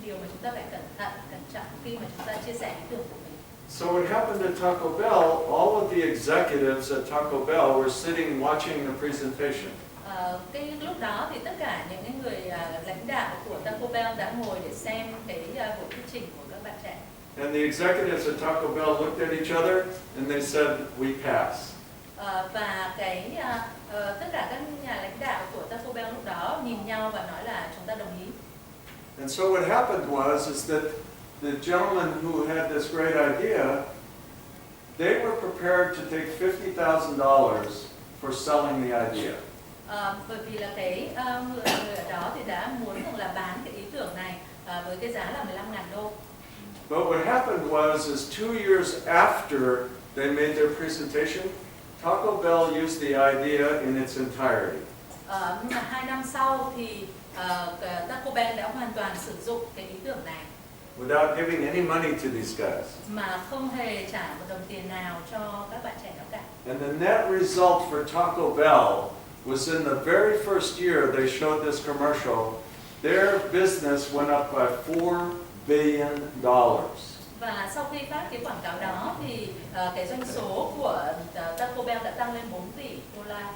điều mà chúng ta phải cẩn thận, cẩn trọng khi mà chúng ta chia sẻ ý tưởng của mình. So what happened at Taco Bell, all of the executives at Taco Bell were sitting watching the presentation. Cái lúc đó thì tất cả những cái người lãnh đạo của Taco Bell đã ngồi để xem cái buổi thuyết trình của các bạn trẻ. And the executives at Taco Bell looked at each other and they said, "We pass." Và tất cả các nhà lãnh đạo của Taco Bell lúc đó nhìn nhau và nói là chúng ta đồng ý. And so what happened is that the gentleman who had this great idea, they were prepared to take $50,000 for selling the idea. Bởi vì là cái người ở đó thì đã muốn rằng là bán cái ý tưởng này với cái giá là 15.000 đô. But what happened is 2 years after they made their presentation, Taco Bell used the idea in its entirety. Nhưng mà 2 năm sau thì Taco Bell đã hoàn toàn sử dụng cái ý tưởng này. Without giving any money to these guys. Mà không hề trả một đồng tiền nào cho các bạn trẻ đó cả. And the net result for Taco Bell was in the very first year they showed this commercial, their business went up by $4 billion. Và sau khi phát cái quảng cáo đó thì cái doanh số của Taco Bell đã tăng lên 4 tỷ đô la.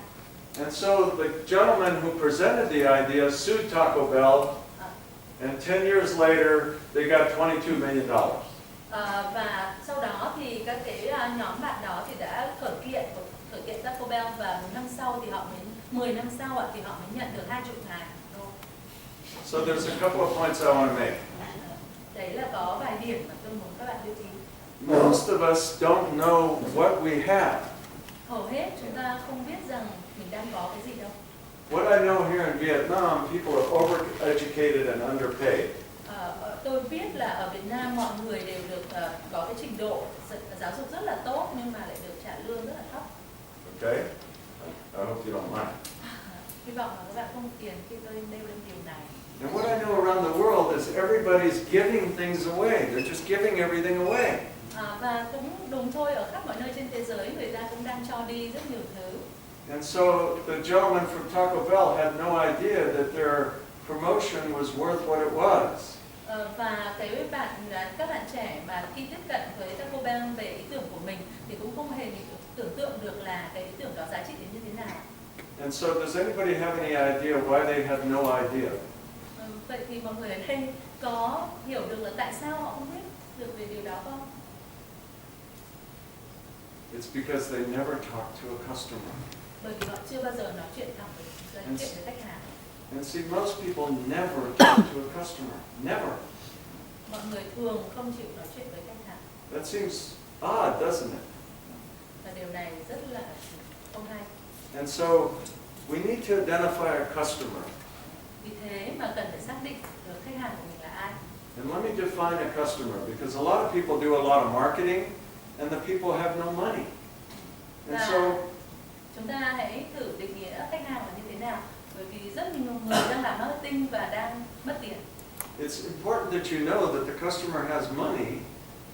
And so the gentleman who presented the idea sued Taco Bell, and 10 years later they got $22 million. Và sau đó thì các cái nhóm bạn đó thì đã khởi kiện Taco Bell, và 10 năm sau thì họ mới nhận được 20.000 đô. So there's a couple of points I want to make. Đấy là có vài điểm mà tôi muốn các bạn lưu ý. Most of us don't know what we have. Hầu hết chúng ta không biết rằng mình đang có cái gì đâu. What I know here in Vietnam, people are overeducated and underpaid. Tôi biết là ở Việt Nam mọi người đều được có cái trình độ giáo dục rất là tốt nhưng mà lại được trả lương rất là thấp. Okay? I hope you don't mind. Hy vọng là các bạn không phiền khi tôi nêu lên điều này. And what I know around the world is everybody's giving things away. They're just giving everything away. Và cũng đúng thôi, ở khắp mọi nơi trên thế giới người ta cũng đang cho đi rất nhiều thứ. And so the gentleman from Taco Bell had no idea that their promotion was worth what it was. Và các bạn trẻ mà khi tiếp cận với Taco Bell về ý tưởng của mình thì cũng không hề tưởng tượng được là cái ý tưởng đó giá trị đến như thế nào. And so does anybody have any idea why they had no idea? Vậy thì mọi người ở đây có hiểu được là tại sao họ không biết được về điều đó không? It's because they never talked to a customer. Bởi vì họ chưa bao giờ nói chuyện với khách hàng. And see, most people never talk to a customer. Never. Mọi người thường không chịu nói chuyện với khách hàng. That seems odd, doesn't it? Và điều này rất là không hay. And so we need to identify a customer. Vì thế mà cần phải xác định được khách hàng của mình là ai. And let me define a customer, because a lot of people do a lot of marketing and the people have no money. And so chúng ta hãy thử định nghĩa khách hàng là như thế nào, bởi vì rất nhiều người đang làm marketing và đang mất tiền. it's important that you know that the customer has money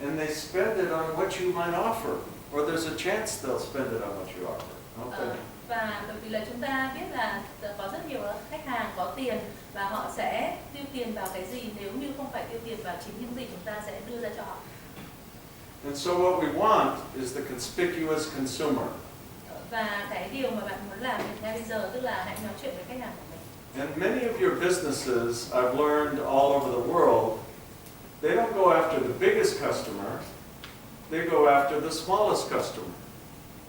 and they spend it on what you might offer, or there's a chance they'll spend it on what you offer. Okay. Và bởi vì là chúng ta biết là có rất nhiều khách hàng có tiền và họ sẽ tiêu tiền vào cái gì nếu như không phải tiêu tiền vào chính những gì chúng ta sẽ đưa ra cho họ. And so what we want is the conspicuous consumer. Và cái điều mà bạn muốn làm ngay bây giờ tức là hãy nói chuyện với khách hàng của mình. And many of your businesses, I've learned all over the world, they don't go after the biggest customer, they go after the smallest customer.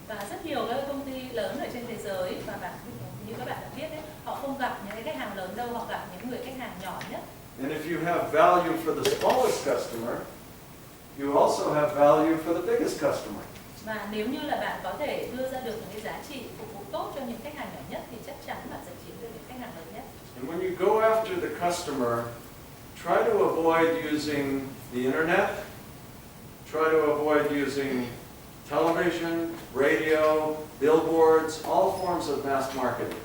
Và rất nhiều các công ty lớn ở trên thế giới và như các bạn đã biết đấy, họ không gặp những cái khách hàng lớn đâu, họ gặp những người khách hàng nhỏ nhất. And if you have value for the smallest customer, you also have value for the biggest customer. Và nếu như là bạn có thể đưa ra được những cái giá trị phục vụ tốt cho những khách hàng nhỏ nhất thì chắc chắn bạn sẽ chiếm được những khách hàng lớn nhất. And when you go after the customer, try to avoid using the internet, try to avoid using television, radio, billboards, all forms of mass marketing.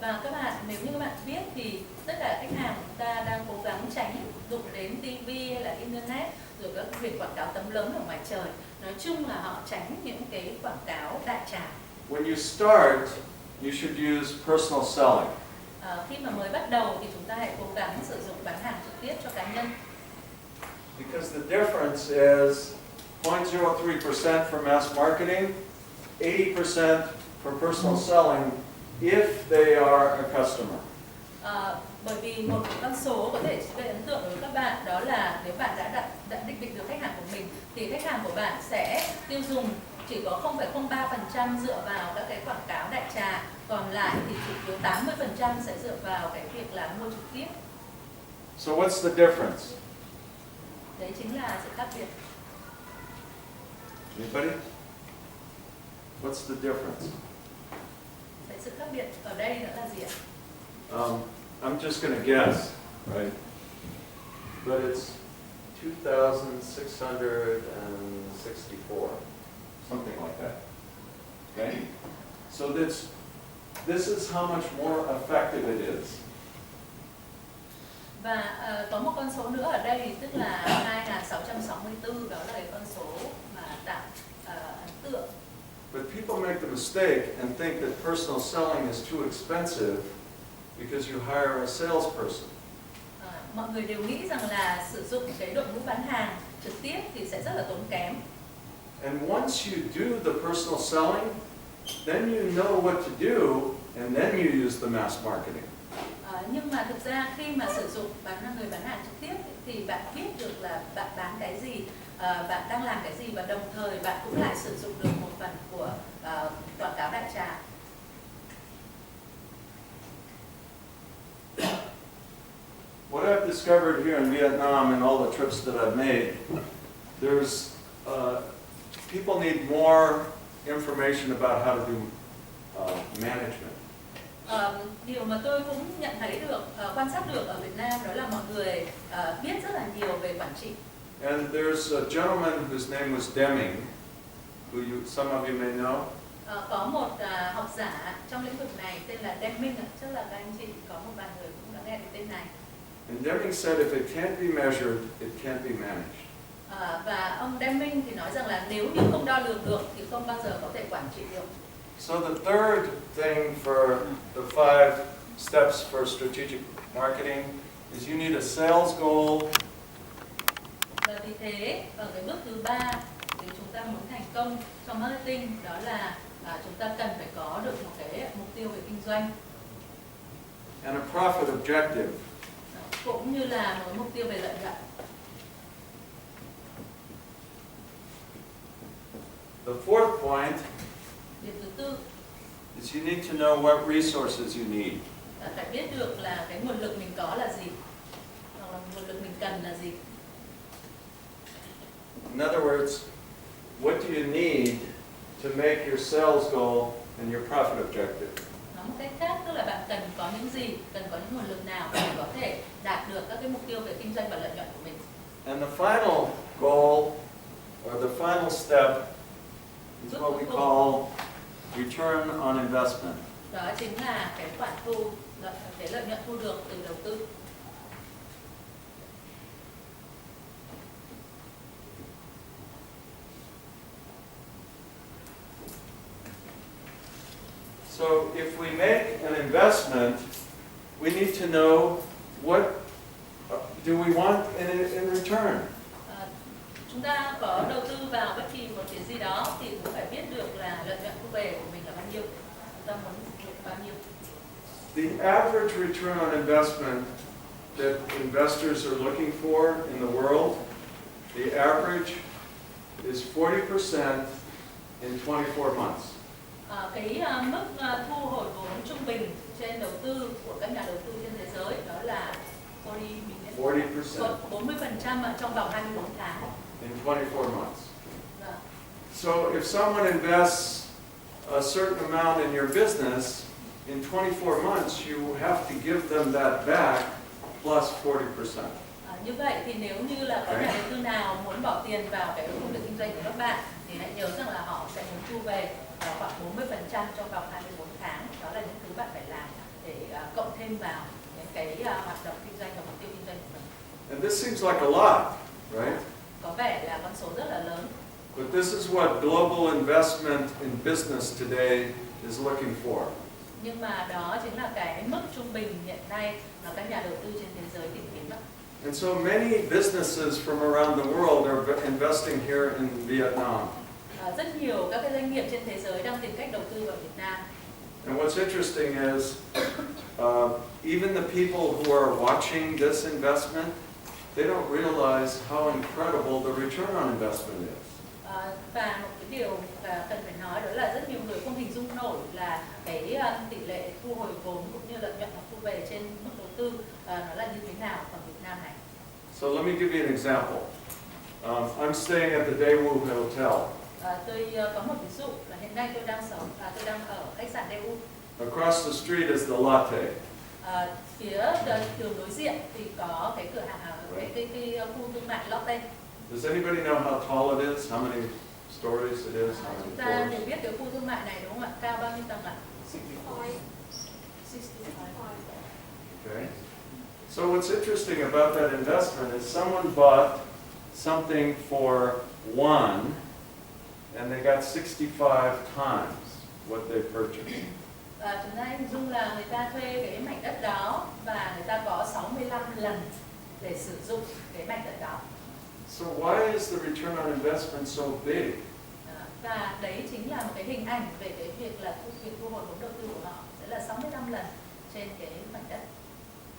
Và các bạn, nếu như các bạn biết thì tất cả khách hàng của chúng ta đang cố gắng tránh dùng đến TV hay là internet, rồi các biển quảng cáo tấm lớn ở ngoài trời. Nói chung là họ tránh những cái quảng cáo đại trà. When you start, you should use personal selling. Khi mà mới bắt đầu thì chúng ta hãy cố gắng sử dụng bán hàng trực tiếp cho cá nhân. Because the difference is 0.03% for mass marketing, 80% for personal selling if they are a customer. Bởi vì một con số có thể gây ấn tượng đối với các bạn, đó là nếu bạn đã định vị được khách hàng của mình thì khách hàng của bạn sẽ tiêu dùng chỉ có 0,03% dựa vào các cái quảng cáo đại trà, còn lại thì chủ yếu 80% sẽ dựa vào cái việc là mua trực tiếp. So what's the difference? Đấy chính là sự khác biệt. Anybody? What's the difference? Cái sự khác biệt ở đây nữa là gì ạ? I'm just going to guess, right? But it's 2,664, something like that. Okay? So this is how much more effective it is. Và có một con số nữa ở đây, tức là 2.664, đó là cái con số mà tạo ấn tượng. But people make the mistake and think that personal selling is too expensive because you hire a salesperson. Mọi người đều nghĩ rằng là sử dụng cái đội ngũ bán hàng trực tiếp thì sẽ rất là tốn kém. And once you do the personal selling, then you know what to do, and then you use the mass marketing. Nhưng mà thực ra khi mà sử dụng người bán hàng trực tiếp thì bạn biết được là bạn bán cái gì, bạn đang làm cái gì, và đồng thời bạn cũng lại sử dụng được một phần của quảng cáo đại trà. What I've discovered here in Vietnam and all the trips that I've made, there's people need more information about how to do management. Điều mà tôi cũng nhận thấy được, quan sát được ở Việt Nam, đó là mọi người biết rất là nhiều về quản trị. And there's a gentleman whose name was Deming, who some of you may know. Có một học giả trong lĩnh vực này tên là Deming, chắc là các anh chị có một vài người cũng đã nghe đến tên này. And Deming said if it can't be measured, it can't be managed. Và ông Deming thì nói rằng là nếu như không đo lường được thì không bao giờ có thể quản trị được. So the third thing for the 5 steps for strategic marketing is you need a sales goal. Và vì thế, ở cái bước thứ 3, nếu chúng ta muốn thành công trong marketing, đó là chúng ta cần phải có được một cái mục tiêu về kinh doanh. And a profit objective. Cũng như là một mục tiêu về lợi nhuận. The fourth point Điểm thứ tư is you need to know what resources you need. phải biết được là cái nguồn lực mình có là gì, hoặc là nguồn lực mình cần là gì. In other words, what do you need to make your sales goal and your profit objective? Nói một cách khác, tức là bạn cần có những gì, cần có những nguồn lực nào để có thể đạt được các cái mục tiêu về kinh doanh và lợi nhuận của mình. And the final goal, or the final step, is what we call return on investment. Đó chính là cái khoản thu, cái lợi nhuận thu được từ đầu tư. So if we make an investment, we need to know what do we want in return. Chúng ta có đầu tư vào bất kỳ một cái gì đó thì cũng phải biết được là lợi nhuận thu về của mình là bao nhiêu, chúng ta muốn được bao nhiêu. The average return on investment that investors are looking for in the world, the average is 40% in 24 months. Cái mức thu hồi vốn trung bình trên đầu tư của các nhà đầu tư trên thế giới đó là 40% ở trong vòng 24 tháng. In 24 months. So if someone invests a certain amount in your business, in 24 months you have to give them that back plus 40%. Như vậy thì nếu như là có nhà đầu tư nào muốn bỏ tiền vào cái công việc kinh doanh của các bạn thì hãy nhớ rằng là họ sẽ muốn thu về khoảng 40% trong vòng 24 tháng. Đó là những thứ bạn phải làm để cộng thêm vào những cái hoạt động kinh doanh và mục tiêu kinh doanh của mình. And this seems like a lot, right? Có vẻ là con số rất là lớn. But this is what global investment in business today is looking for. Nhưng mà đó chính là cái mức trung bình hiện nay mà các nhà đầu tư trên thế giới tìm kiếm. And so many businesses from around the world are investing here in Vietnam. Rất nhiều các cái doanh nghiệp trên thế giới đang tìm cách đầu tư vào Việt Nam. And what's interesting is even the people who are watching this investment, they don't realize how incredible the return on investment is. Và một cái điều cần phải nói đó là rất nhiều người không hình dung nổi là cái tỷ lệ thu hồi vốn cũng như lợi nhuận thu về trên mức đầu tư nó là như thế nào ở Việt Nam này. So let me give you an example. I'm staying at the Daewoo Hotel. Tôi có một ví dụ là hiện nay tôi đang ở khách sạn Daewoo. Across the street is the Latte. Phía đường đối diện thì có cái cửa hàng cái khu thương mại Lotte. Does anybody know how tall it is? How many stories it is? How many Chúng ta floors? đều biết cái khu thương mại này đúng không ạ? Cao bao nhiêu tầng ạ? 65. Okay. So what's interesting about that investment is someone bought something for one, and they got 65 times what they purchased. Chúng ta hình dung là người ta thuê cái mảnh đất đó và người ta có 65 lần để sử dụng cái mảnh đất đó. So why is the return on investment so big? Và đấy chính là một cái hình ảnh về cái việc là việc thu hồi vốn đầu tư của họ sẽ là 65 lần trên cái mảnh đất.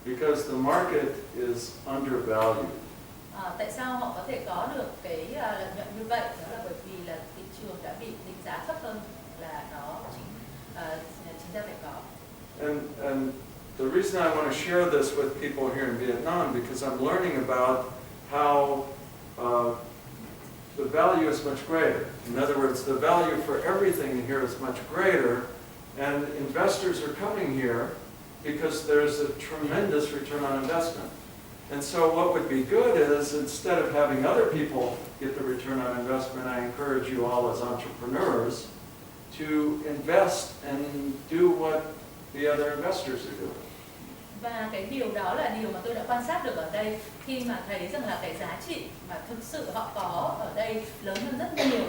Because the market is undervalued. Tại sao họ có thể có được cái lợi nhuận như vậy? Đó là bởi vì là thị trường đã bị định giá thấp hơn là nó chính ra phải có. And the reason I want to share this with people here in Vietnam because I'm learning about how the value is much greater. In other words, the value for everything here is much greater, and investors are coming here because there's a tremendous return on investment. And so what would be good is instead of having other people get the return on investment, I encourage you all as entrepreneurs to invest and do what the other investors are doing. Và cái điều đó là điều mà tôi đã quan sát được ở đây khi mà thấy rằng là cái giá trị mà thực sự họ có ở đây lớn hơn rất nhiều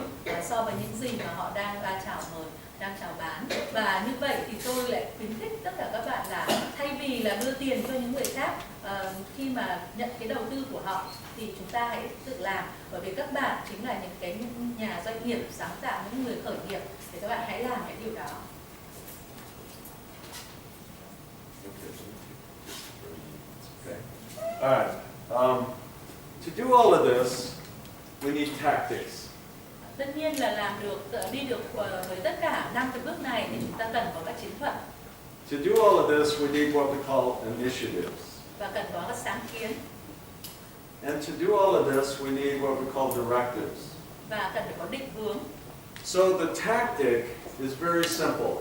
so với những gì mà họ đang chào mời, đang chào bán. Và như vậy thì tôi lại khuyến khích tất cả các bạn là thay vì là đưa tiền cho những người khác khi mà nhận cái đầu tư của họ thì chúng ta hãy tự làm, bởi vì các bạn chính là những cái nhà doanh nghiệp sáng tạo, những người khởi nghiệp, thì các bạn hãy làm cái điều đó. Okay. All right. To do all of this, we need tactics. Tất nhiên là đi được với tất cả 5 cái bước này thì chúng ta cần có các chiến thuật. To do all of this, we need what we call initiatives. Và cần có các sáng kiến. And to do all of this, we need what we call directives. Và cần phải có định hướng. So the tactic is very simple.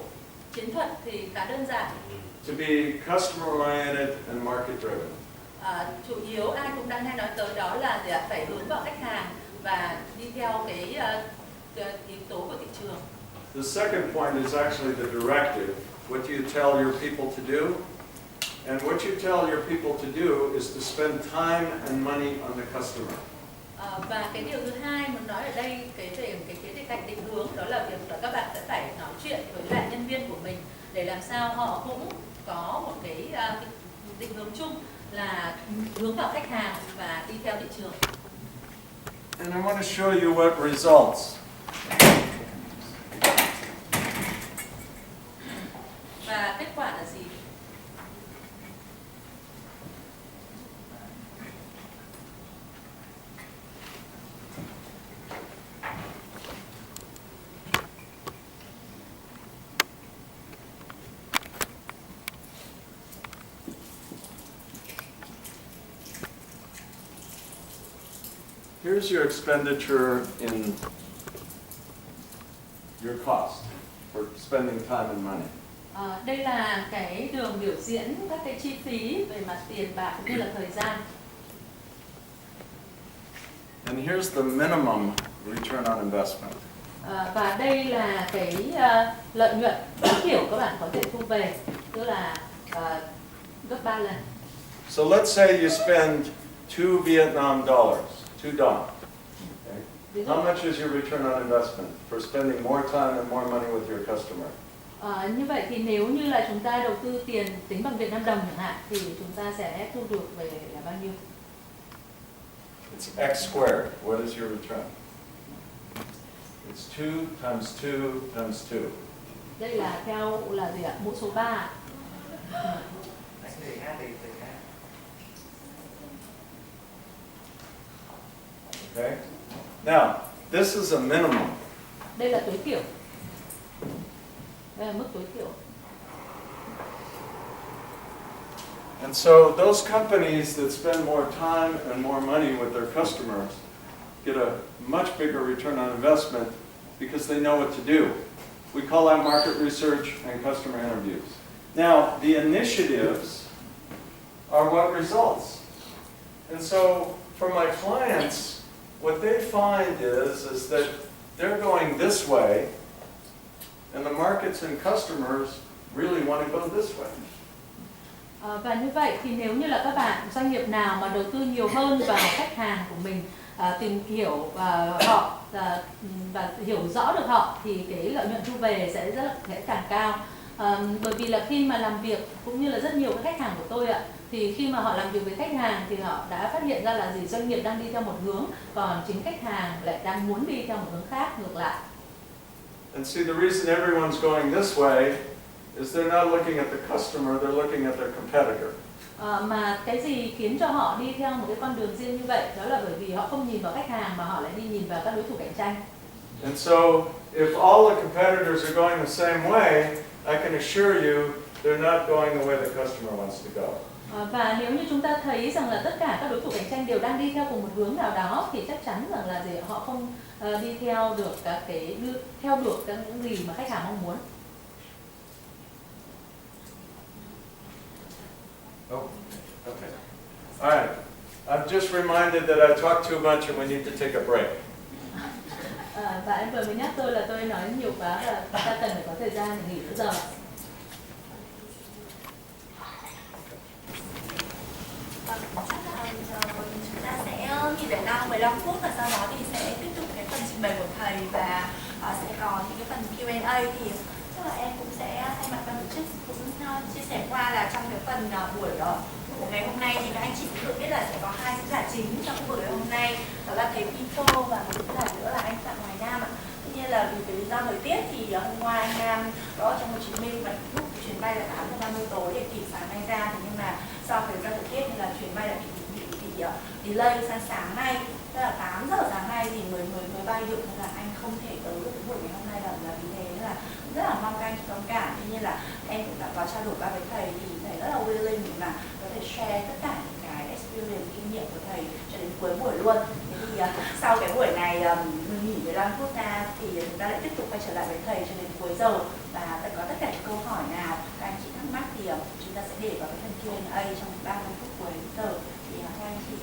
Chiến thuật thì khá đơn giản. To be customer-oriented and market-driven. Chủ yếu ai cũng đang hay nói tới đó là phải hướng vào khách hàng và đi theo cái yếu tố của thị trường. The second point is actually the directive, what you tell your people to do. And what you tell your people to do is to spend time and money on the customer. Và cái điều thứ hai muốn nói ở đây về cái khía cạnh định hướng, đó là việc là các bạn sẽ phải nói chuyện với lại nhân viên của mình để làm sao họ cũng có một cái định hướng chung là hướng vào khách hàng và đi theo thị trường. And I want to show you what results. Và kết quả là gì? Here's your expenditure in your cost for spending time and money. Đây là cái đường biểu diễn các cái chi phí về mặt tiền bạc cũng như là thời gian. And here's the minimum return on investment. Và đây là cái lợi nhuận tối thiểu các bạn có thể thu về, tức là gấp 3 lần. So let's say you spend $2 Vietnam dollars, $2. Okay. How much is your return on investment for spending more time and more money with your customer? Như vậy thì nếu như là chúng ta đầu tư tiền tính bằng Việt Nam đồng chẳng hạn thì chúng ta sẽ thu được về là bao nhiêu? It's x squared. What is your return? It's 2 times 2 times 2. Đây là theo là gì ạ? Mũ số 3. Okay? Now, this is a minimum. Đây là tối thiểu. Đây là mức tối thiểu. And so those companies that spend more time and more money with their customers get a much bigger return on investment because they know what to do. We call that market research and customer interviews. Now, the initiatives are what results. And so for my clients, what they find is that they're going this way, and the markets and customers really want to go this way. Và như vậy thì nếu như là các bạn doanh nghiệp nào mà đầu tư nhiều hơn vào khách hàng của mình, tìm hiểu họ và hiểu rõ được họ thì cái lợi nhuận thu về sẽ càng cao. Bởi vì là khi mà làm việc cũng như là rất nhiều các khách hàng của tôi ạ, thì khi mà họ làm việc với khách hàng thì họ đã phát hiện ra là doanh nghiệp đang đi theo một hướng, còn chính khách hàng lại đang muốn đi theo một hướng khác ngược lại. And see, the reason everyone's going this way is they're not looking at the customer, they're looking at their competitor. Mà cái gì khiến cho họ đi theo một cái con đường riêng như vậy, đó là bởi vì họ không nhìn vào khách hàng mà họ lại đi nhìn vào các đối thủ cạnh tranh. And so, if all the competitors are going the same way, I can assure you they're not going the way the customer wants to go. Và nếu như chúng ta thấy rằng là tất cả các đối thủ cạnh tranh đều đang đi theo cùng một hướng nào đó thì chắc chắn rằng là họ không đi theo được các những gì mà khách hàng mong muốn. Oh, okay. All right. I'm just reminded that I talked too much and we need to take a break. Và anh vừa mới nhắc tôi là tôi nói nhiều quá và chúng ta cần phải có thời gian để nghỉ nữa giờ. Chúng ta sẽ nghỉ giải lao 15 phút và sau đó thì sẽ tiếp tục cái phần trình bày của thầy và sẽ có những cái phần Q&A thì chắc là em cũng sẽ thay mặt ban tổ chức cũng chia sẻ qua là trong cái phần buổi của ngày hôm nay thì các anh chị cũng được biết là sẽ có 2 diễn giả chính trong buổi ngày hôm nay, đó là thầy Pito và một diễn giả nữa là anh Phạm Hoài Nam ạ. Tuy nhiên là vì cái lý do thời tiết thì hôm qua anh Nam có trong Hồ Chí Minh và lúc chuyến bay là 8:30 tối để kịp sáng nay ra, thì nhưng mà do thời gian thời tiết nên là chuyến bay đã bị delay sang sáng nay, tức là 8 giờ sáng nay thì mới bay được, nên là anh không thể tới được cái buổi ngày hôm nay là vì thế nên là rất là mong các anh thông cảm. Tuy nhiên là em cũng đã có trao đổi qua với thầy thì thầy rất là willing để mà có thể share tất cả những cái experience kinh nghiệm của thầy cho đến cuối buổi luôn. Thế thì sau cái buổi này nghỉ 15 phút ra thì chúng ta lại tiếp tục quay trở lại với thầy cho đến cuối giờ, và có tất cả những câu hỏi nào các anh chị thắc mắc thì chúng ta sẽ để vào cái phần Q&A trong 30 phút cuối giờ thì các anh chị